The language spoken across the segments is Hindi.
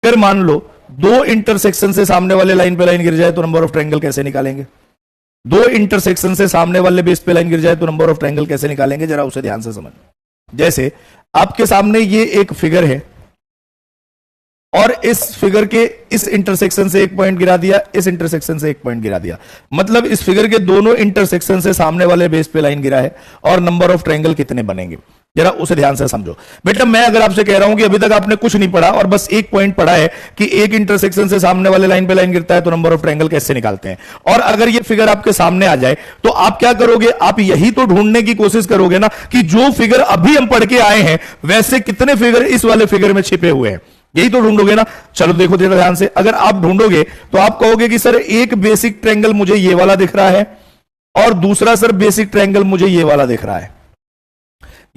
अगर मान लो दो इंटरसेक्शन से सामने वाले लाइन पे लाइन गिर जाए तो नंबर ऑफ ट्रायंगल कैसे निकालेंगे? दो इंटरसेक्शन से सामने वाले बेस पे लाइन गिर जाए तो नंबर ऑफ ट्रायंगल कैसे निकालेंगे? जरा उसे ध्यान से समझ। जैसे आपके सामने ये एक फिगर है और इस फिगर के इस इंटरसेक्शन से एक पॉइंट गिरा दिया, इस इंटरसेक्शन से एक पॉइंट गिरा दिया, मतलब इस फिगर के दोनों इंटरसेक्शन से सामने वाले बेस पे लाइन गिरा है और नंबर ऑफ ट्रायंगल कितने बनेंगे? जरा उसे ध्यान से समझो। बेटा मैं अगर आपसे कह रहा हूं कि अभी तक आपने कुछ नहीं पढ़ा और बस एक पॉइंट पढ़ा है कि एक इंटरसेक्शन से सामने वाले लाइन पे लाइन गिरता है तो नंबर ऑफ ट्रायंगल कैसे निकालते हैं, और अगर ये फिगर आपके सामने आ जाए तो आप क्या करोगे? आप यही तो ढूंढने की कोशिश करोगे ना कि जो फिगर अभी हम पढ़ के आए हैं वैसे कितने फिगर इस वाले फिगर में छिपे हुए हैं, यही तो ढूंढोगे ना। चलो देखो जरा ध्यान से, अगर आप ढूंढोगे तो आप कहोगे कि सर एक बेसिक ट्रायंगल मुझे ये वाला दिख रहा है और दूसरा सर बेसिक ट्रायंगल मुझे ये वाला दिख रहा है,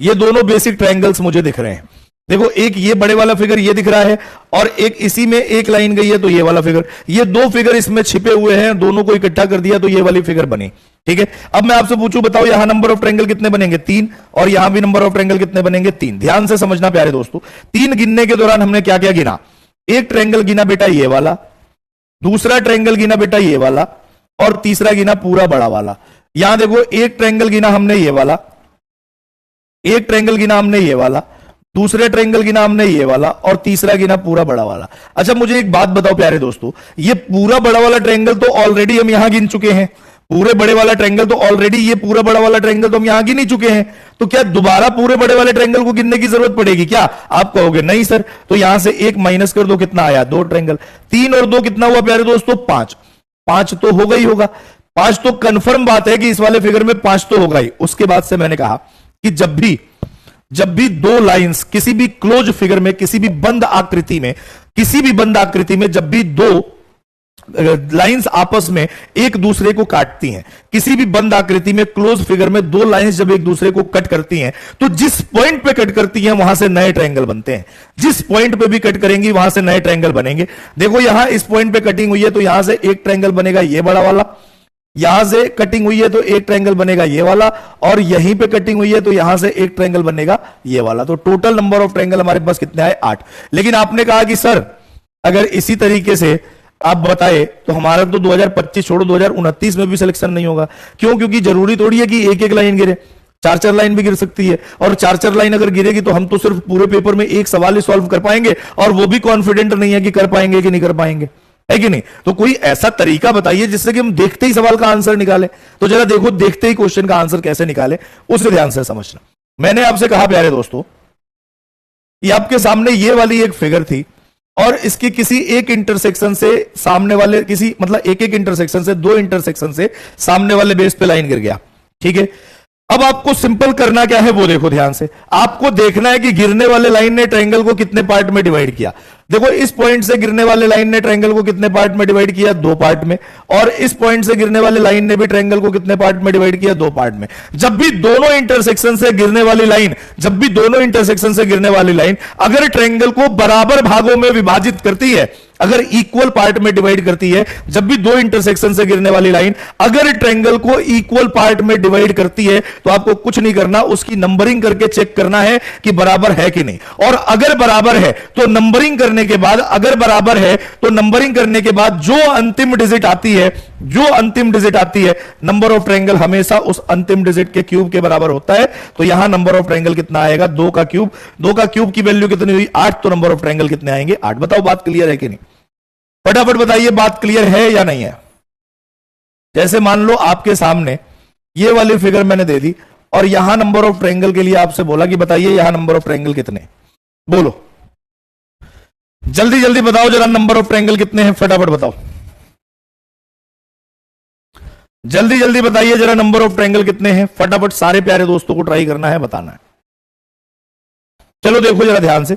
ये दोनों बेसिक ट्रायंगल्स मुझे दिख रहे हैं। देखो एक ये बड़े वाला फिगर ये दिख रहा है और एक इसी में एक लाइन गई है तो ये वाला फिगर, ये दो फिगर इसमें छिपे हुए हैं, दोनों को इकट्ठा कर दिया तो ये वाली फिगर बनी। ठीक है, अब मैं आपसे पूछूं बताओ यहां नंबर ऑफ ट्रायंगल कितने बनेंगे? 3, और यहां भी नंबर ऑफ ट्रायंगल कितने बनेंगे? 3। ध्यान से समझना प्यारे दोस्तों, 3 गिनने के दौरान हमने क्या क्या गिना? एक ट्रायंगल गिना बेटा ये वाला, दूसरा ट्रायंगल गिना बेटा ये वाला, और तीसरा गिना पूरा बड़ा वाला। यहां देखो एक ट्रायंगल गिना हमने ये वाला, एक ट्रायंगल गिना हमने ये वाला, दूसरे ट्रायंगल गिना हमने ये वाला, और तीसरा गिना पूरा बड़ा वाला। अच्छा मुझे एक बात बताओ प्यारे दोस्तों, ये पूरा बड़ा वाला ट्रायंगल तो ऑलरेडी हम यहां गिन चुके हैं, पूरे बड़े वाला ट्रायंगल तो ऑलरेडी, ये पूरा बड़ा वाला ट्रायंगल तो हम यहां गिन ही चुके हैं, तो क्या दोबारा पूरे बड़े वाले ट्रायंगल को गिनने की जरूरत पड़ेगी क्या? आप कहोगे नहीं सर, तो यहां से एक माइनस कर दो, कितना आया? 2 ट्रायंगल। 3 और 2 कितना हुआ प्यारे दोस्तों? 5। 5 तो होगा ही होगा, 5 तो कंफर्म बात है कि इस वाले फिगर में 5 तो होगा ही। उसके बाद से मैंने कहा कि जब भी दो लाइंस किसी भी क्लोज फिगर में, किसी भी बंद आकृति में, किसी भी बंद आकृति में जब भी दो लाइंस आपस में एक दूसरे को काटती हैं, किसी भी बंद आकृति में क्लोज फिगर में दो लाइंस जब एक दूसरे को कट करती हैं तो जिस पॉइंट पे कट करती हैं वहां से नए ट्रायंगल बनते हैं, जिस पॉइंट पे भी कट करेंगी वहां से नए ट्रायंगल बनेंगे। देखो यहां इस पॉइंट पे कटिंग हुई है तो यहां से एक ट्रायंगल बनेगा ये बड़ा वाला, यहां से कटिंग हुई है तो एक ट्रायंगल बनेगा ये वाला, और यहीं पे कटिंग हुई है तो यहां से एक ट्रायंगल बनेगा ये वाला। तो टोटल नंबर ऑफ ट्रायंगल हमारे पास कितने आए? 8। लेकिन आपने कहा कि सर अगर इसी तरीके से आप बताए तो हमारा तो 2025 छोड़ो 2029 में भी सिलेक्शन नहीं होगा। क्यों? क्योंकि जरूरी थोड़ी है कि एक एक लाइन गिरे, 4-4 लाइन भी गिर सकती है, और 4-4 लाइन अगर गिरेगी तो हम तो सिर्फ पूरे पेपर में एक सवाल ही सॉल्व कर पाएंगे, और वो भी कॉन्फिडेंट नहीं है कि कर पाएंगे कि नहीं कर पाएंगे, है कि नहीं? तो कोई ऐसा तरीका बताइए जिससे कि हम देखते ही सवाल का आंसर निकाले। तो जरा देखो देखते ही क्वेश्चन का आंसर कैसे निकाले, उसे ध्यान से समझना। मैंने आपसे कहा प्यारे दोस्तों कि आपके सामने ये वाली एक फिगर थी और इसकी किसी एक इंटरसेक्शन से सामने वाले किसी मतलब एक इंटरसेक्शन से, दो इंटरसेक्शन से सामने वाले बेस पे लाइन गिर गया। ठीक है, अब आपको सिंपल करना क्या है वो देखो ध्यान से। आपको देखना है कि गिरने वाले लाइन ने ट्रायंगल को कितने पार्ट में डिवाइड किया। देखो इस पॉइंट से गिरने वाले लाइन ने ट्रायंगल को कितने पार्ट में डिवाइड किया? 2 पार्ट में। और इस पॉइंट से गिरने वाले लाइन ने भी ट्रायंगल को कितने पार्ट में डिवाइड किया? 2 पार्ट में। जब भी दोनों इंटरसेक्शन से गिरने वाली लाइन अगर ट्रायंगल को बराबर भागों में विभाजित करती है, अगर इक्वल पार्ट में डिवाइड करती है, जब भी दो इंटरसेक्शन से गिरने वाली लाइन अगर ट्रायंगल को इक्वल पार्ट में डिवाइड करती है तो आपको कुछ नहीं करना, उसकी नंबरिंग करके चेक करना है कि बराबर है कि नहीं। और अगर बराबर है तो नंबरिंग करने के बाद, जो अंतिम डिजिट आती है, नंबर ऑफ ट्रायंगल हमेशा उस अंतिम डिजिट के क्यूब के बराबर होता है। तो यहां नंबर ऑफ ट्रायंगल कितना आएगा? 2 का क्यूब। 2 का क्यूब की वैल्यू कितनी हुई? 8। तो नंबर ऑफ ट्रायंगल कितने आएंगे? 8। बताओ बात क्लियर है कि नहीं? फटाफट बताइए बात क्लियर है या नहीं है? जैसे मान लो आपके सामने ये वाली फिगर मैंने दे दी और यहां नंबर ऑफ ट्रायंगल के लिए आपसे बोला कि बताइए यहां नंबर ऑफ ट्रायंगल कितने? बोलो जल्दी जल्दी बताओ जरा, नंबर ऑफ ट्रायंगल कितने हैं? फटाफट बताओ, जल्दी जल्दी बताइए जरा, नंबर ऑफ ट्रायंगल कितने हैं? फटाफट सारे प्यारे दोस्तों को ट्राई करना है, बताना है। चलो देखो जरा ध्यान से,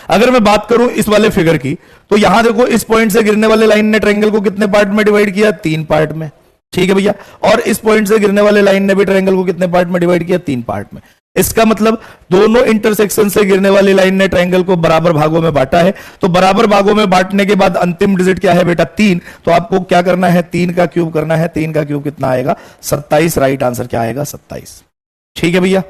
अगर मैं बात करूं इस वाले फिगर की तो यहां देखो इस पॉइंट से गिरने वाले लाइन ने ट्रायंगल को कितने पार्ट में डिवाइड किया? 3 पार्ट में। ठीक है भैया, और इस पॉइंट से गिरने वाले लाइन ने भी ट्रायंगल को कितने पार्ट में डिवाइड किया? 3 पार्ट में। इसका मतलब दोनों इंटरसेक्शन से गिरने वाली लाइन ने ट्रायंगल को बराबर भागों में बांटा है। तो बराबर भागों में बांटने के बाद अंतिम डिजिट क्या है बेटा? 3। तो आपको क्या करना है? 3 का क्यूब करना है। 3 का क्यूब कितना आएगा? 27। राइट आंसर क्या आएगा? 27। ठीक है भैया।